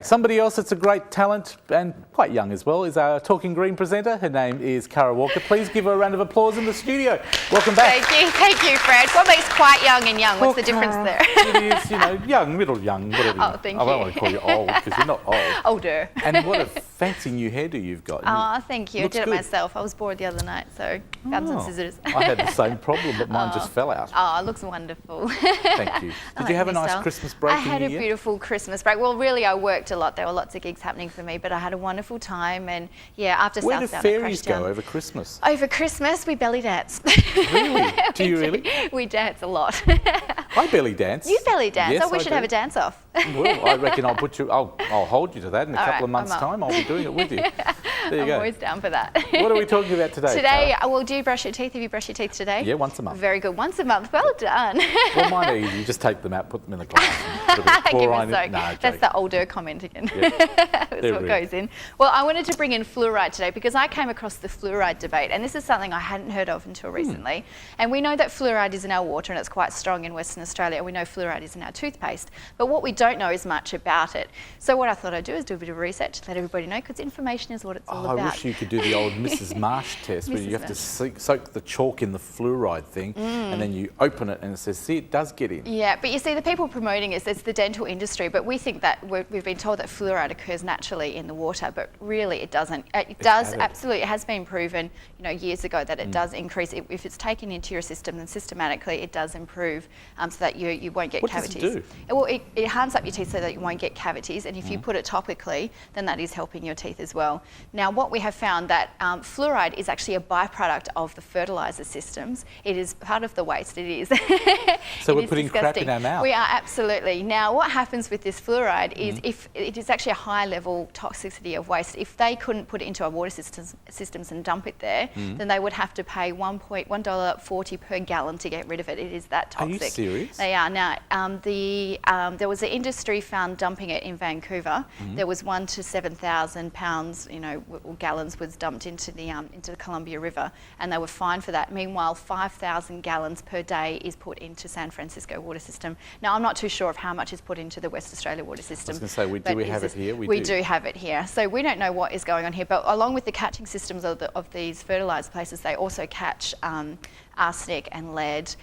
Somebody else that's a great talent and quite young as well is our Talking Green presenter. Her name is Cara Walker. Please give her a round of applause in the studio. Welcome back. Thank you, Fred. What makes quite young and young? What's the difference there? It is, young, middle young, whatever. Oh, thank you. I don't want to call you old because you're not old. Older. And what a fancy new hairdo you've got. Oh, thank you. I did it good. myself. I was bored the other night, so found some scissors. I had the same problem, but mine just fell out. Oh, it looks wonderful. Thank you. Did you have a nice Christmas break? I had a beautiful Christmas break. Well, really, I worked a lot. There were lots of gigs happening for me, but I had a wonderful time. And yeah, after Where Southdown, do fairies go over Christmas? Over Christmas, we belly dance. Really? Do you really? We dance a lot. I belly dance. You belly dance? Yes, oh, we should have a dance off. Well, I reckon I'll put you. I'll hold you to that in a couple of months' time. I'll be doing it with you. There you go. I'm always down for that. What are we talking about today? Today, well, do you brush your teeth? Have you brushed your teeth today? Yeah, once a month. Very good. Once a month. Well done. Well, mine are easy. You just take them out, put them in the glass, and put a bit of chlorine in. No, that's the older comment again. Yep. That's what goes in. Well, I wanted to bring in fluoride today because I came across the fluoride debate, and this is something I hadn't heard of until recently. And we know that fluoride is in our water, and it's quite strong in Western Australia, and we know fluoride is in our toothpaste. But what we don't know is much about it. So what I thought I'd do is do a bit of research, let everybody know, because information is what it's all about. I wish you could do the old Mrs. Marsh test where you have to soak the chalk in the fluoride thing, and then you open it and it says, see, it does get in. Yeah, but you see, the people promoting it's the dental industry, but we think that we've been told that fluoride occurs naturally in the water, but really it doesn't. It does, absolutely. It has been proven, years ago that it does increase. If it's taken into your system, then systematically it does improve so that you won't get cavities. What does it do? Well, it harms up your teeth so that you won't get cavities, and if you put it topically, then that is helping your teeth as well. Now, what we have found that fluoride is actually a byproduct of the fertiliser systems. It is part of the waste. It is. So we're putting crap in our mouth. We are, absolutely. Now, what happens with this fluoride is if it is actually a high level toxicity of waste. If they couldn't put it into our water systems and dump it there, then they would have to pay $1.40 per gallon to get rid of it. It is that toxic. Are you serious? They are. Now, there was an industry found dumping it in Vancouver. There was 1 to 7,000 pounds, or gallons was dumped into the Columbia River, and they were fined for that. Meanwhile, 5,000 gallons per day is put into San Francisco water system. Now, I'm not too sure of how much is put into the West Australia water system. I was going to say, do we have it here? We do have it here. So we don't know what is going on here, but along with the catching systems of these fertiliser places, they also catch arsenic and lead,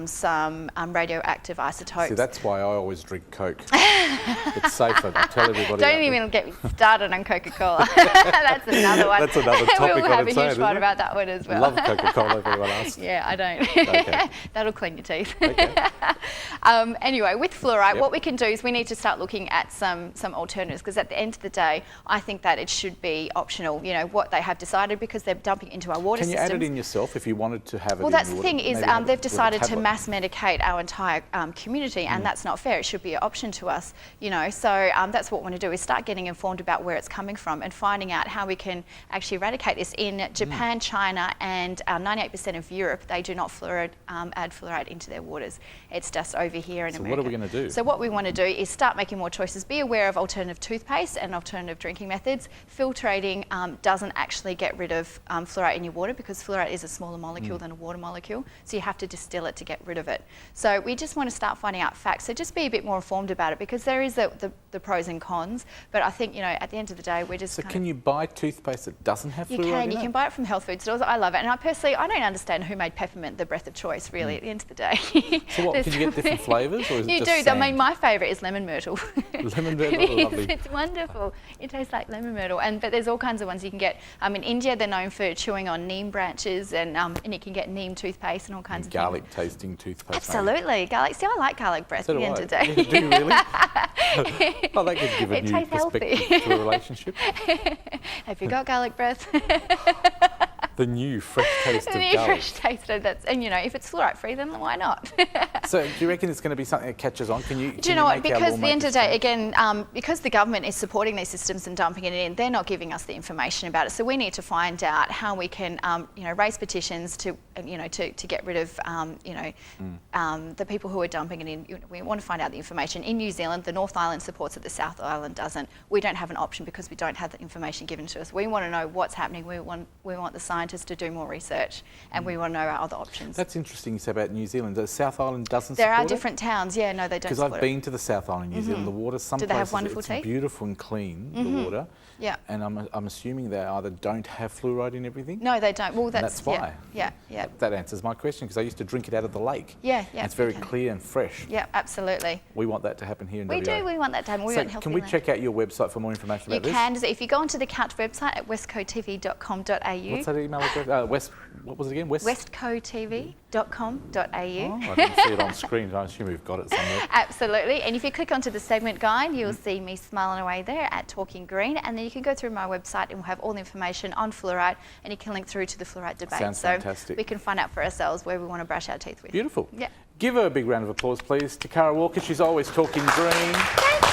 some radioactive isotopes. See, that's why I always drink Coke. It's safer. I tell everybody. Don't even get me started on Coca-Cola. That's another one. That's another topic. We'll have a huge fight about that one as well. I love Coca-Cola, if anyone asks. Yeah, I don't. Okay. That'll clean your teeth. Okay. Anyway, with fluoride, what we can do is we need to start looking at some alternatives, because at the end of the day, I think that it should be optional. What they have decided, because they're dumping into our water systems. Can you add it in yourself if you wanted to have it? Well, that's the thing is they've decided to mass medicate our entire community, and that's not fair. It should be an option to us, So that's what we want to do, is start getting informed about where it's coming from and finding out how we can actually eradicate this. In Japan, China, and 98% of Europe, they do not add fluoride into their waters. It's just over here in America. So what are we going to do? So what we want to do is start making more choices. Be aware of alternative toothpaste and alternative drinking methods. Filtrating doesn't actually get rid of fluoride in your water, because fluoride is a smaller molecule than a water molecule. So you have to distill it to get rid of it. So we just want to start finding out facts. So just be a bit more informed about it, because there is the pros and cons. But I think, at the end of the day, we're just. So can you buy toothpaste that doesn't have fluoride in it? You can buy it from health food stores. I love it. And I personally, I don't understand who made peppermint the breath of choice, really, at the end of the day. So what, can you get different flavours, or is it just You do. sand? I mean, my favourite is lemon myrtle. Lemon myrtle, lovely. It's wonderful. It tastes like lemon myrtle. But there's all kinds of ones you can get. In India, they're known for chewing on neem branches, and you can get neem toothpaste and all kinds of garlic tasting toothpaste. Absolutely. Garlic. See, I like garlic breath at the end of the day. Do you really? Well, that could give a new perspective to a relationship. Have you got garlic breath? The new fresh taste of garlic. Fresh taste of that. And if it's fluoride free, then why not? So do you reckon it's going to be something that catches on? Do you know what? Because at the end of the day, again, because the government is supporting these systems and dumping it in, they're not giving us the information about it. So we need to find out how we can, raise petitions to get rid of, the people who are dumping it in. We want to find out the information. In New Zealand, the North Island supports it, the South Island doesn't. We don't have an option because we don't have the information given to us. We want to know what's happening. We want the science scientists to do more research, and we want to know our other options. That's interesting you say about New Zealand. The South Island doesn't There support are it? different towns, yeah, no, they don't Because support I've it. been to the South Island, New Zealand. The water, some Do they have places wonderful it's tea? beautiful and clean, the water. Yeah. And I'm assuming they either don't have fluoride in everything. No, they don't. Well, And that's why. Yeah. That answers my question, because I used to drink it out of the lake. Yeah. And it's very clear and fresh. Yeah, absolutely. We want that to happen here in We WA. do. We want that to happen. We So want healthy can we land. check out your website for more information You about this? can. If you go onto the Count website at westcoatv.com.au. What's that email address? What was it again? westcoatv.com.au. Oh, I didn't see it on screen. I assume we've got it somewhere. Absolutely. And if you click onto the segment guide, you'll see me smiling away there at Talking Green. And then you can go through my website and we'll have all the information on fluoride, and you can link through to the fluoride debate. Sounds fantastic. We can find out for ourselves where we want to brush our teeth with. Beautiful. Yeah. Give her a big round of applause, please, to Cara Walker. She's always talking green. Thank